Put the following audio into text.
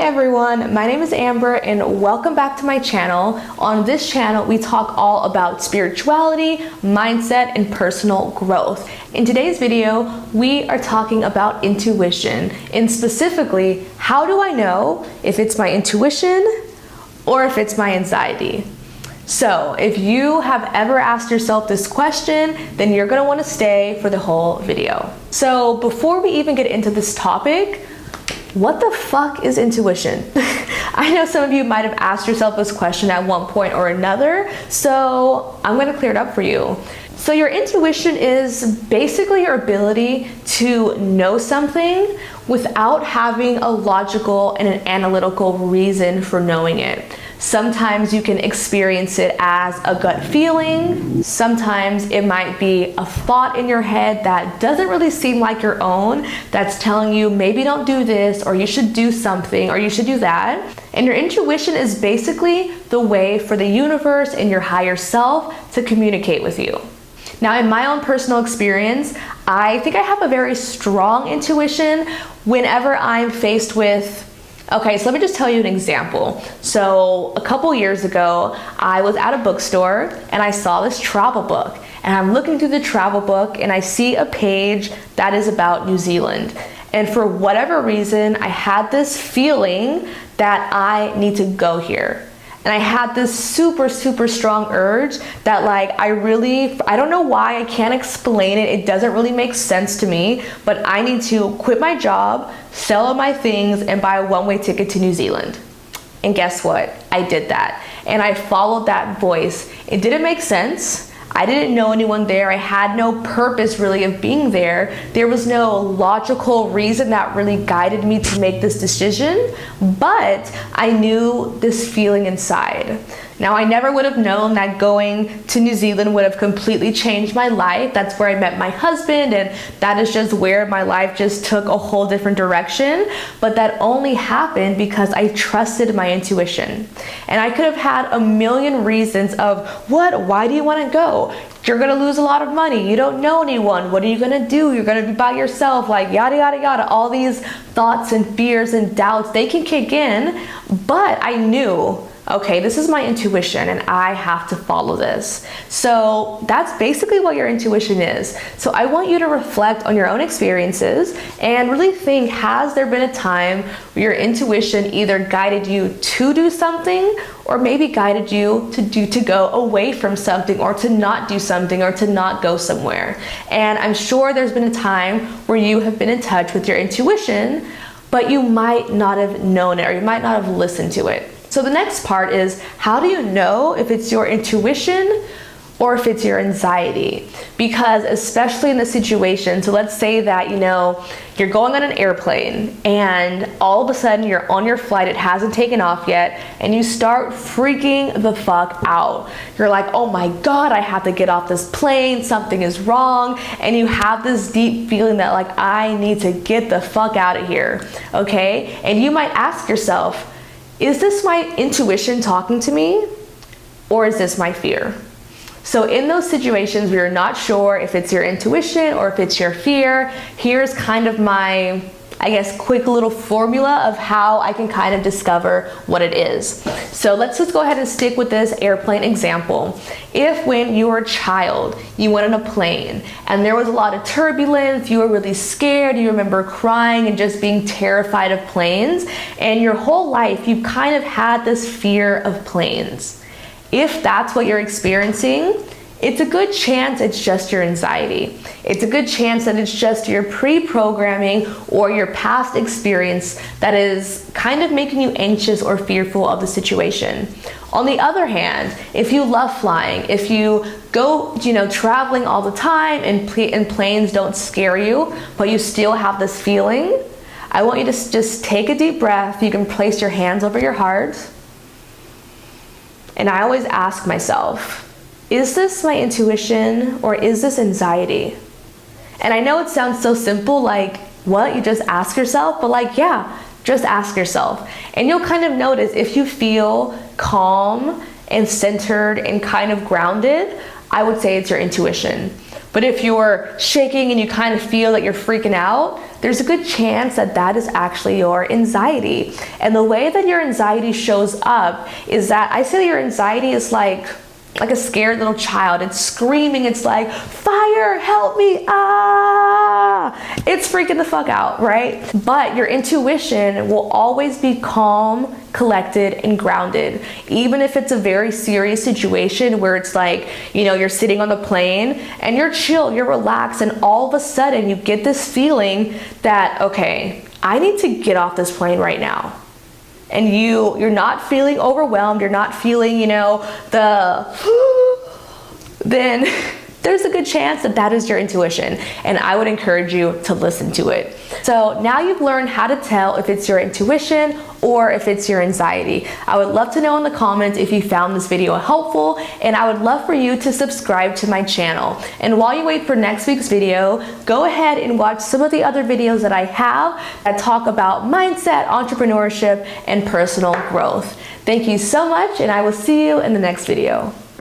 everyone, my name is Amber and welcome back to my channel. On this channel, we talk all about spirituality, mindset, and personal growth. In today's video, we are talking about intuition, and specifically, how do I know if it's my intuition or if it's my anxiety? So if you have ever asked yourself this question, then you're gonna wanna stay for the whole video. So before we even get into this topic, what the fuck is intuition? I know some of you might have asked yourself this question at one point or another, so I'm gonna clear it up for you. So your intuition is basically your ability to know something without having a logical and an analytical reason for knowing it. Sometimes you can experience it as a gut feeling. Sometimes it might be a thought in your head that doesn't really seem like your own, that's telling you maybe don't do this, or you should do something, or you should do that. And your intuition is basically the way for the universe and your higher self to communicate with you. Now, in my own personal experience, I think I have a very strong intuition whenever I'm faced with. Okay, so let me just tell you an example. So a couple years ago, I was at a bookstore and I saw this travel book. And I'm looking through the travel book and I see a page that is about New Zealand. And for whatever reason, I had this feeling that I need to go here. And I had this super strong urge that I don't know why, I can't explain it. It doesn't really make sense to me, but I need to quit my job, sell all my things, and buy a one-way ticket to New Zealand. And guess what? I did that. And I followed that voice. It didn't make sense. I didn't know anyone there. I had no purpose really of being there. There was no logical reason that really guided me to make this decision, but I knew this feeling inside. Now, I never would have known that going to New Zealand would have completely changed my life. That's where I met my husband, and that is just where my life just took a whole different direction. But that only happened because I trusted my intuition. And I could have had a million reasons of why do you want to go? You're gonna lose a lot of money. You don't know anyone. What are you gonna do? You're gonna be by yourself, like yada, yada, yada. All these thoughts and fears and doubts, they can kick in, but I knew, okay, this is my intuition and I have to follow this. So that's basically what your intuition is. So I want you to reflect on your own experiences and really think, has there been a time where your intuition either guided you to do something or maybe guided you to go away from something, or to not do something, or to not go somewhere? And I'm sure there's been a time where you have been in touch with your intuition, but you might not have known it, or you might not have listened to it. So the next part is, how do you know if it's your intuition or if it's your anxiety? Because especially in the situation, so let's say that, you're going on an airplane and all of a sudden you're on your flight, it hasn't taken off yet, and you start freaking the fuck out. You're like, oh my God, I have to get off this plane, something is wrong, and you have this deep feeling that I need to get the fuck out of here, okay? And you might ask yourself, is this my intuition talking to me, or is this my fear? So in those situations where you're not sure if it's your intuition or if it's your fear, here's kind of my, quick little formula of how I can kind of discover what it is. So let's just go ahead and stick with this airplane example. If when you were a child, you went on a plane and there was a lot of turbulence, you were really scared, you remember crying and just being terrified of planes, and your whole life you've kind of had this fear of planes. If that's what you're experiencing, it's a good chance it's just your anxiety. It's a good chance that it's just your pre-programming or your past experience that is kind of making you anxious or fearful of the situation. On the other hand, if you love flying, if you go, traveling all the time and planes don't scare you, but you still have this feeling, I want you to just take a deep breath. You can place your hands over your heart. And I always ask myself, is this my intuition or is this anxiety? And I know it sounds so simple, what? You just ask yourself? But yeah, just ask yourself. And you'll kind of notice if you feel calm and centered and kind of grounded, I would say it's your intuition. But if you're shaking and you kind of feel that you're freaking out, there's a good chance that that is actually your anxiety. And the way that your anxiety shows up is that I say your anxiety is like a scared little child. It's screaming. It's like, fire, help me, ah! It's freaking the fuck out, right? But your intuition will always be calm, collected, and grounded. Even if it's a very serious situation where it's like, you know, you're sitting on the plane and you're chill, you're relaxed, and all of a sudden you get this feeling that, okay, I need to get off this plane right now. And you're not feeling overwhelmed, you're not feeling, you know, then there's a good chance that that is your intuition, and I would encourage you to listen to it. So now you've learned how to tell if it's your intuition or if it's your anxiety. I would love to know in the comments if you found this video helpful, and I would love for you to subscribe to my channel. And while you wait for next week's video, go ahead and watch some of the other videos that I have that talk about mindset, entrepreneurship, and personal growth. Thank you so much, and I will see you in the next video.